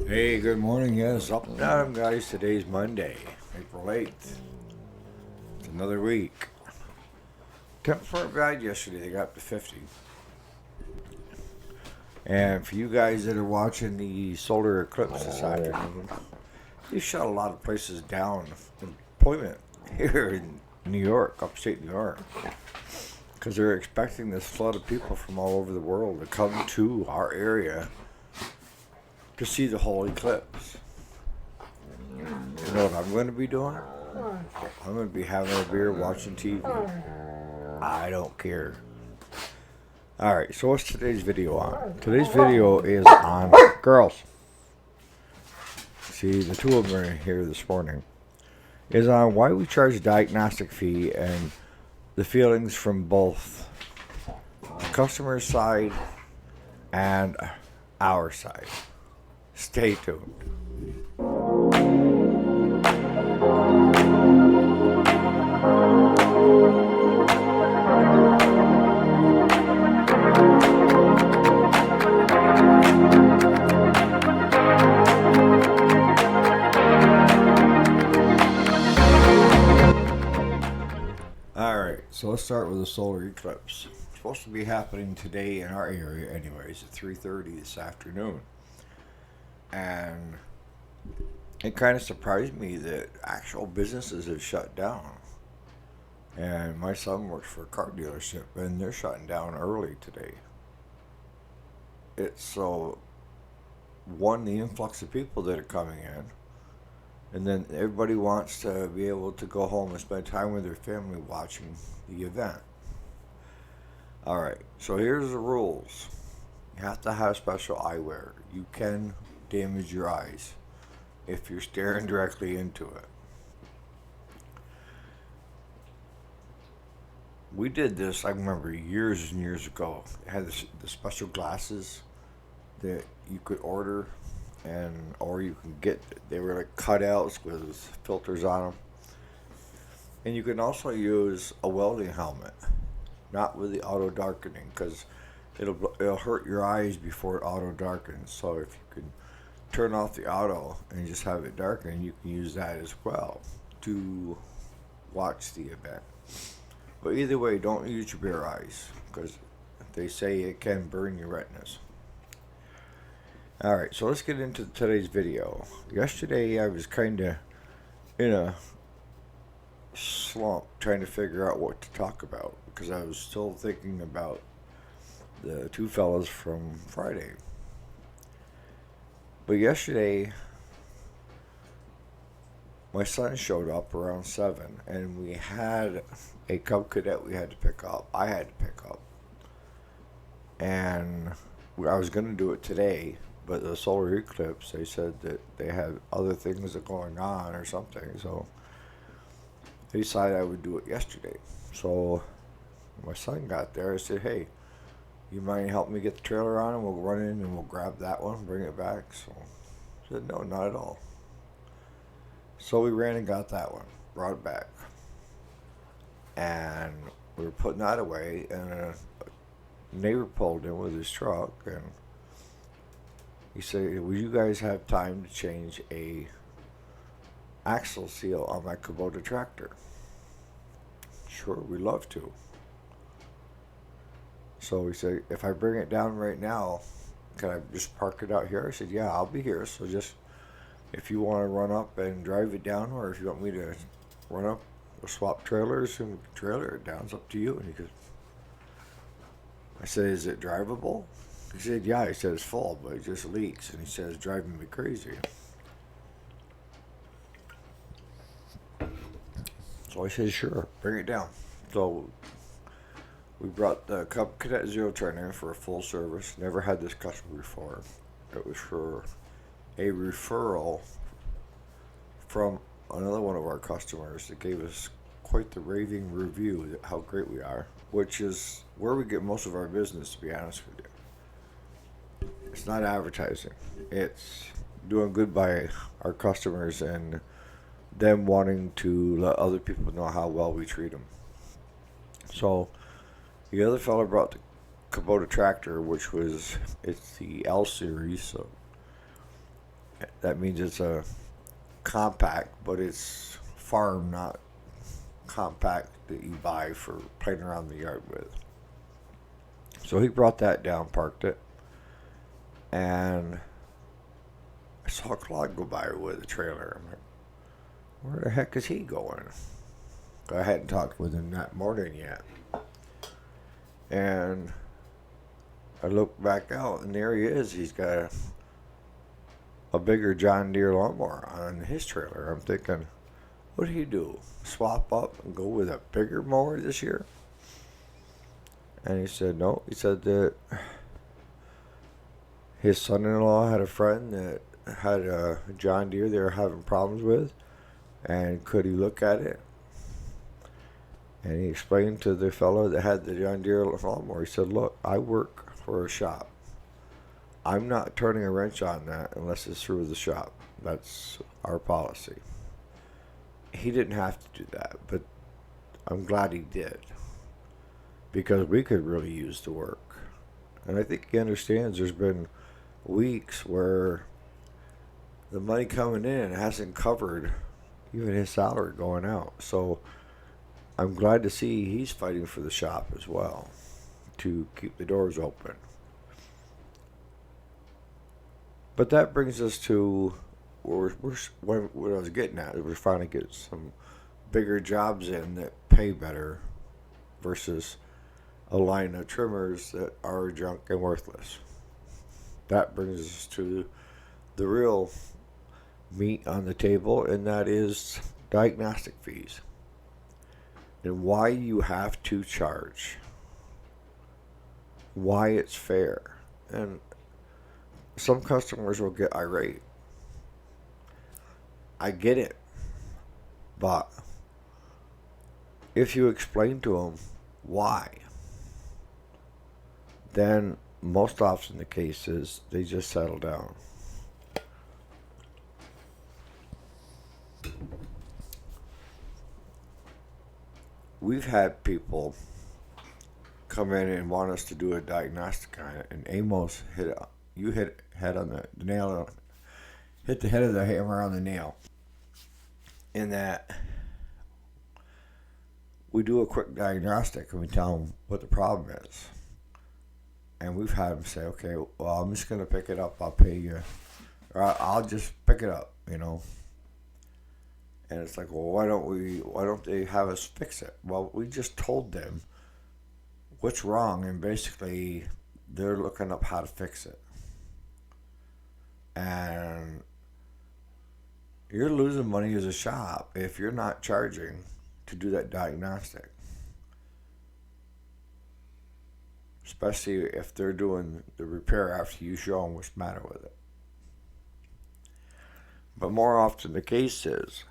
Hey, good morning. Yes, up and at 'em, guys. Today's Monday, April 8th. It's another week. Temps weren't bad yesterday. They got up to 50. And for you guys that are watching the solar eclipse this afternoon, they shut a lot of places down. Employment here in New York, upstate New York, because they're expecting this flood of people from all over the world to come to our area to see the whole eclipse. You know what I'm going to be doing? I'm going to be having a beer watching TV. I don't care. Alright, so what's today's video on? Today's video is on girls. See, the two of them are here this morning. Is on why we charge a diagnostic fee and the feelings from both the customer side and our side. Stay tuned. Alright, so let's start with the solar eclipse. It's supposed to be happening today in our area anyways at 3:30 this afternoon. And it kind of surprised me that actual businesses have shut down. And my son works for a car dealership and they're shutting down early today. It's so, one, the influx of people that are coming in, and then everybody wants to be able to go home and spend time with their family watching the event. Alright, so here's the rules. You have to have special eyewear. You can damage your eyes if you're staring directly into it. We did this, I remember, years and years ago. It had the special glasses that you could order, and or you can get. They were like cutouts with filters on them, and you can also use a welding helmet, not with the auto darkening, because it'll hurt your eyes before it auto darkens. So if you can turn off the auto and just have it darken, you can use that as well to watch the event. But either way, don't use your bare eyes, because they say it can burn your retinas. Alright, so let's get into today's video. Yesterday I was kind of in a slump trying to figure out what to talk about, because I was still thinking about the two fellas from Friday. But yesterday, my son showed up around 7, and we had a Cub Cadet we had to pick up. I had to pick up. And I was going to do it today, but the solar eclipse, they said that they had other things going on or something, so they decided I would do it yesterday. So my son got there. I said, hey, you mind helping me get the trailer on, and we'll run in and we'll grab that one and bring it back? So I said, no, not at all. So we ran and got that one, brought it back, and we were putting that away, and a neighbor pulled in with his truck, and he said, will you guys have time to change a axle seal on my Kubota tractor? Sure, we'd love to. So he said, if I bring it down right now, can I just park it out here? I said, yeah, I'll be here. So just, if you want to run up and drive it down, or if you want me to run up, we'll swap trailers and trailer it down. It's up to you. And he goes, I said, is it drivable? He said, yeah. He said, it's full, but it just leaks. And he said, it's driving me crazy. So I said, sure, bring it down. So we brought the Cub Cadet Zero Turn in for a full service. Never had this customer before. It was for a referral from another one of our customers that gave us quite the raving review how great we are, which is where we get most of our business, to be honest with you. It's not advertising. It's doing good by our customers and them wanting to let other people know how well we treat them. So the other fellow brought the Kubota tractor, which was, it's the L series, so That means it's a compact, but it's farm, not compact that you buy for playing around the yard with. So he brought that down, parked it, and I saw Claude go by with a trailer. I'm like, where the heck is he going? I hadn't talked with him that morning yet. And I looked back out, and there he is. He's got a bigger John Deere lawnmower on his trailer. I'm thinking, what did he do? Swap up and go with a bigger mower this year? And he said, no. He said that his son-in-law had a friend that had a John Deere they were having problems with, and could he look at it? And he explained to the fellow that had the John Deere lawnmower, he said, look, I work for a shop. I'm not turning a wrench on that unless it's through the shop. That's our policy. He didn't have to do that, but I'm glad he did, because we could really use the work. And I think he understands there's been weeks where the money coming in hasn't covered even his salary going out. So I'm glad to see he's fighting for the shop as well to keep the doors open. But that brings us to what I was getting at. We're finally getting some bigger jobs in that pay better versus a line of trimmers that are junk and worthless. That brings us to the real meat on the table, and that is diagnostic fees and why you have to charge, why it's fair. And some customers will get irate. I get it, but if you explain to them why, then most often the case is they just settle down. We've had people come in and want us to do a diagnostic on it, and Amos hit head on the nail, hit the head of the hammer on the nail. In that we do a quick diagnostic and we tell them what the problem is, and we've had them say, okay, well, I'm just going to pick it up, I'll pay you, or I'll just pick it up, and it's like, well, why don't they have us fix it? Well, we just told them what's wrong, and basically they're looking up how to fix it. And you're losing money as a shop if you're not charging to do that diagnostic. Especially if they're doing the repair after you show them what's the matter with it. But more often the case is,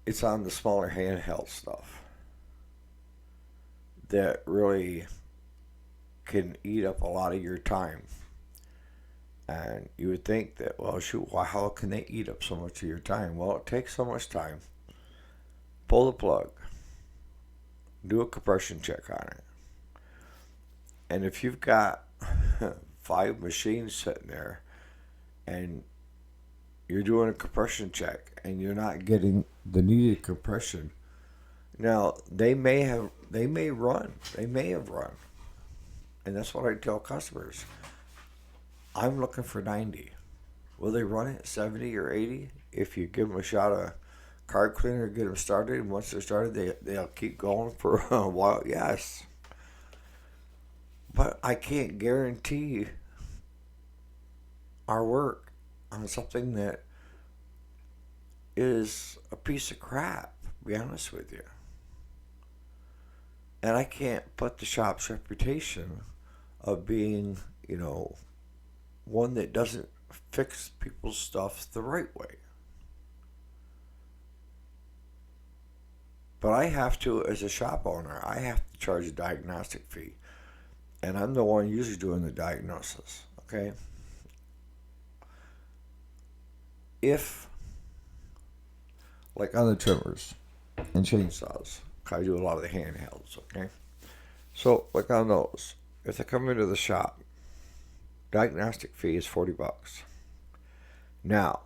it's on the smaller handheld stuff that really can eat up a lot of your time. And you would think that, well, shoot, how can they eat up so much of your time? Well, it takes so much time. Pull the plug. Do a compression check on it. And if you've got 5 machines sitting there and you're doing a compression check and you're not getting the needed compression, now they may have run. And that's what I tell customers. I'm looking for 90. Will they run it 70 or 80? If you give them a shot of card cleaner, get them started, and once they're started, they'll keep going for a while. Yes. But I can't guarantee our work on something that is a piece of crap, to be honest with you. And I can't put the shop's reputation of being, one that doesn't fix people's stuff the right way. But I have to, as a shop owner, I have to charge a diagnostic fee. And I'm the one usually doing the diagnosis, okay? If, like on the trimmers and chainsaws, I do a lot of the handhelds, okay? So, like on those, if they come into the shop diagnostic fee is $40. Now,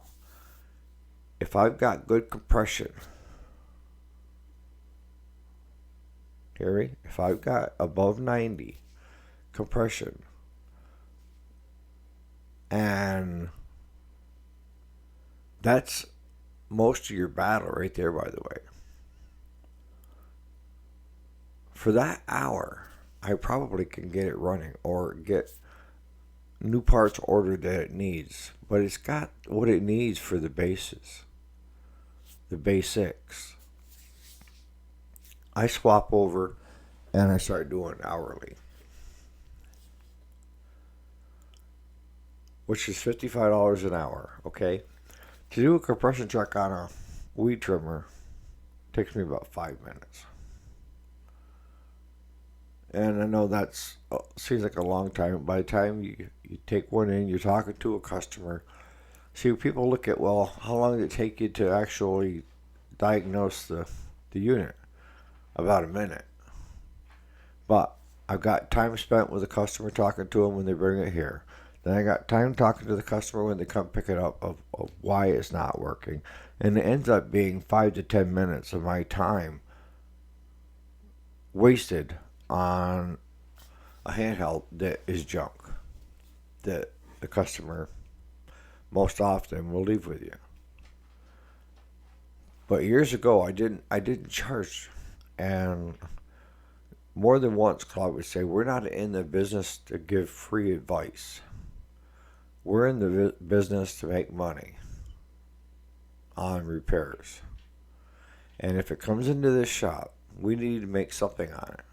if I've got good compression, hear me? If I've got above 90 compression, and that's most of your battle right there, by the way. For that hour, I probably can get it running or get new parts ordered that it needs. But it's got what it needs for the bases, the basics. I swap over and I start doing hourly, which is $55 an hour, okay? To do a compression check on a weed trimmer takes me about 5 minutes. And I know that seems like a long time. By the time you take one in, you're talking to a customer. See, people look at, well, how long did it take you to actually diagnose the unit? About a minute. But I've got time spent with the customer talking to them when they bring it here. Then I got time talking to the customer when they come pick it up of why it's not working. And it ends up being 5 to 10 minutes of my time wasted on a handheld that is junk, that the customer most often will leave with you. But years ago, I didn't charge, and more than once, Claude would say, "We're not in the business to give free advice. We're in the business to make money on repairs, and if it comes into this shop, we need to make something on it."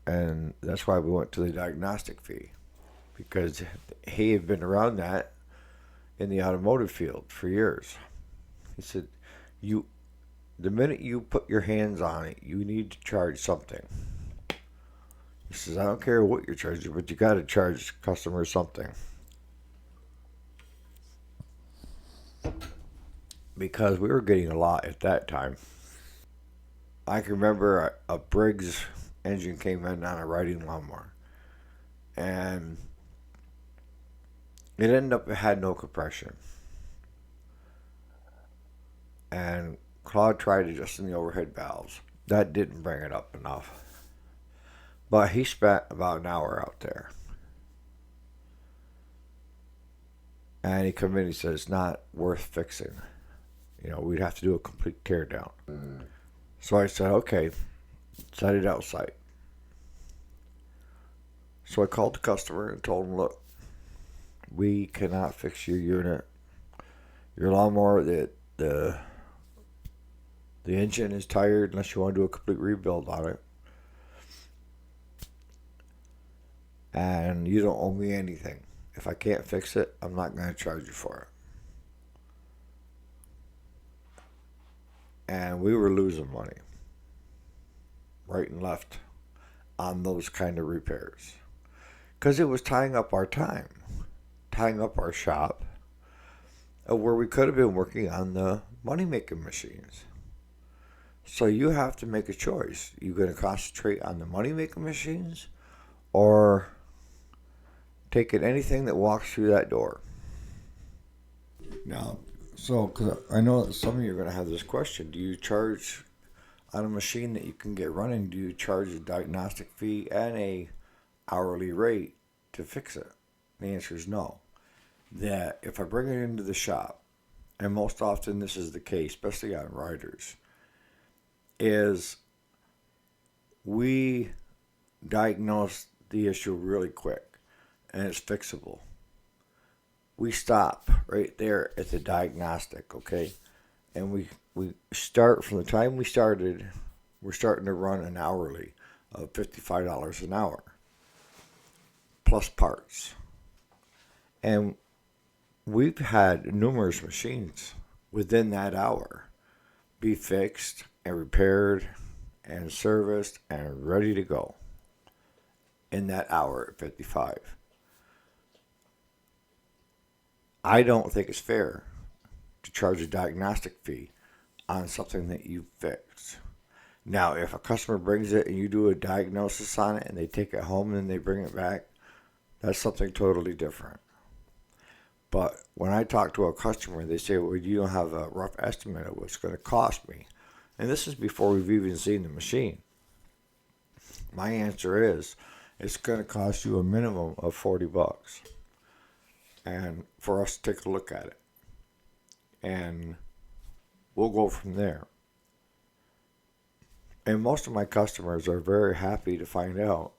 And that's why we went to the diagnostic fee, because he had been around that in the automotive field for years. He said, the minute you put your hands on it, you need to charge something. He says, I don't care what you're charging, but you got to charge customers something. Because we were getting a lot at that time. I can remember a Briggs engine came in on a riding lawnmower, and it ended up, it had no compression. And Claude tried adjusting the overhead valves. That didn't bring it up enough. But he spent about an hour out there. And he come in and he said, it's not worth fixing. We'd have to do a complete teardown. So I said, okay, set it outside. So I called the customer and told him, look, we cannot fix your unit. Your lawnmower, the engine is tired unless you want to do a complete rebuild on it. And you don't owe me anything. If I can't fix it, I'm not going to charge you for it. And we were losing money, right and left, on those kind of repairs. Because it was tying up our time, tying up our shop, where we could have been working on the money-making machines. So you have to make a choice. You're going to concentrate on the money-making machines, or taking anything that walks through that door. Now, because I know that some of you are going to have this question, do you charge on a machine that you can get running, do you charge a diagnostic fee and a hourly rate to fix it? The answer is no. That if I bring it into the shop, and most often this is the case, especially on riders, is we diagnose the issue really quick, and it's fixable. We stop right there at the diagnostic, okay? And we start from the time we started, we're starting to run an hourly of $55 an hour, plus parts. And we've had numerous machines within that hour be fixed and repaired and serviced and ready to go in that hour at 55. I don't think it's fair to charge a diagnostic fee on something that you fixed. Now, if a customer brings it and you do a diagnosis on it and they take it home and then they bring it back, That's something totally different. But when I talk to a customer, they say, well, you don't have a rough estimate of what's going to cost me. And this is before we've even seen the machine. My answer is, it's going to cost you a minimum of $40. And for us to take a look at it. And we'll go from there. And most of my customers are very happy to find out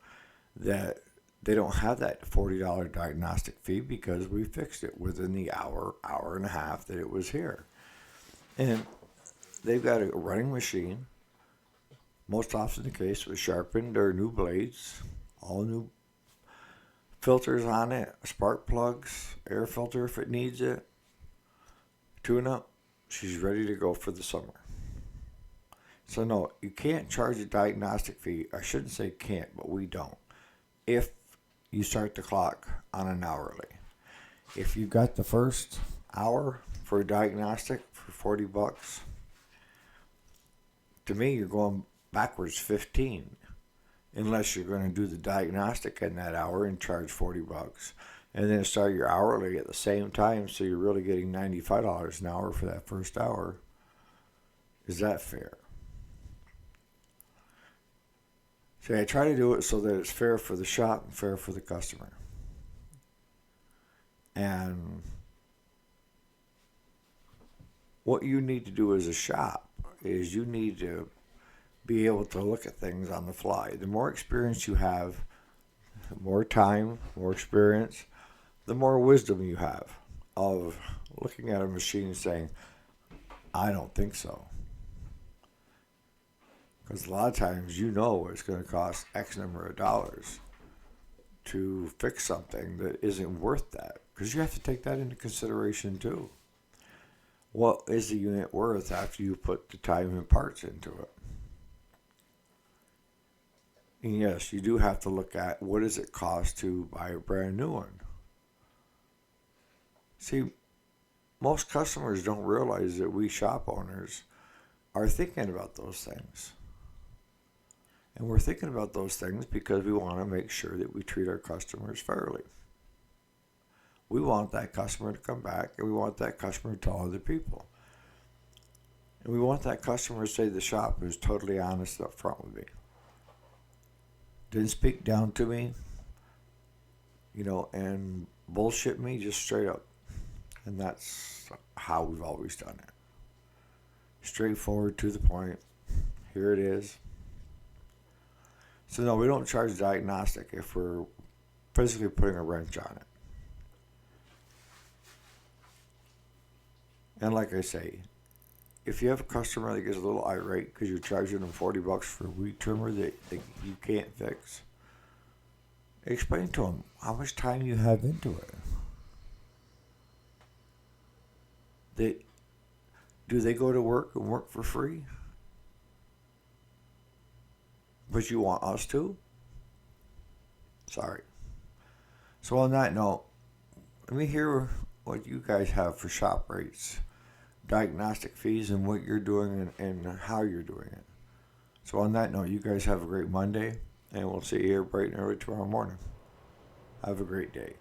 that they don't have that $40 diagnostic fee because we fixed it within the hour and a half that it was here. And they've got a running machine, most often the case with sharpened or new blades, all new filters on it, spark plugs, air filter if it needs it, tune up. She's ready to go for the summer. So no, you can't charge a diagnostic fee. I shouldn't say can't, but we don't. If you start the clock on an hourly. If you got the first hour for a diagnostic for $40, to me you're going backwards 15, unless you're going to do the diagnostic in that hour and charge $40, and then start your hourly at the same time, so you're really getting $95 an hour for that first hour. Is that fair? See, I try to do it so that it's fair for the shop and fair for the customer. And what you need to do as a shop is you need to be able to look at things on the fly. The more experience you have, the more time, more experience, the more wisdom you have of looking at a machine and saying, I don't think so. Because a lot of times you know it's going to cost X number of dollars to fix something that isn't worth that. Because you have to take that into consideration too. What is the unit worth after you put the time and parts into it? And yes, you do have to look at what does it cost to buy a brand new one. See, most customers don't realize that we shop owners are thinking about those things. And we're thinking about those things because we want to make sure that we treat our customers fairly. We want that customer to come back, and we want that customer to tell other people. And we want that customer to say the shop is totally honest up front with me. Didn't speak down to me, and bullshit me just straight up. And that's how we've always done it. Straightforward, to the point. Here it is. So no, we don't charge diagnostic if we're physically putting a wrench on it. And like I say, if you have a customer that gets a little irate because you're charging them $40 for a weed trimmer that you can't fix, explain to them how much time you have into it. Do they go to work and work for free? But you want us to? Sorry. So on that note, let me hear what you guys have for shop rates, diagnostic fees, and what you're doing and how you're doing it. So on that note, you guys have a great Monday, and we'll see you here bright and early tomorrow morning. Have a great day.